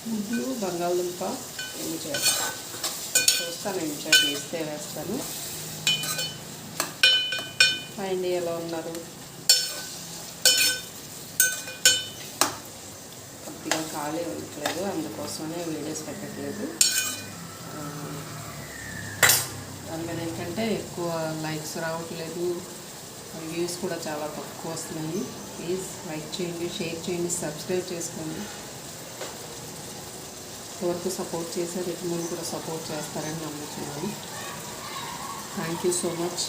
గుడ్లు బంగాళదుంప ఏమి చేస్తాను చూస్తాను, ఎంచాక వేస్తే వేస్తాను. అండి ఎలా ఉన్నారు? కొద్దిగా ఖాళీ ఉండట్లేదు, అందుకోసమే వీడియోస్ పెట్టట్లేదు. దాని మీద ఏంటంటే ఎక్కువ లైక్స్ రావట్లేదు, వ్యూస్ కూడా చాలా తక్కువ వస్తున్నాయి. ప్లీజ్ లైక్ చేయండి, షేర్ చేయండి, సబ్స్క్రైబ్ చేసుకోండి. ఎవరికి సపోర్ట్ చేశారు, ఇటు ముందు కూడా సపోర్ట్ చేస్తారని నమ్ముతున్నాను. Thank you so much.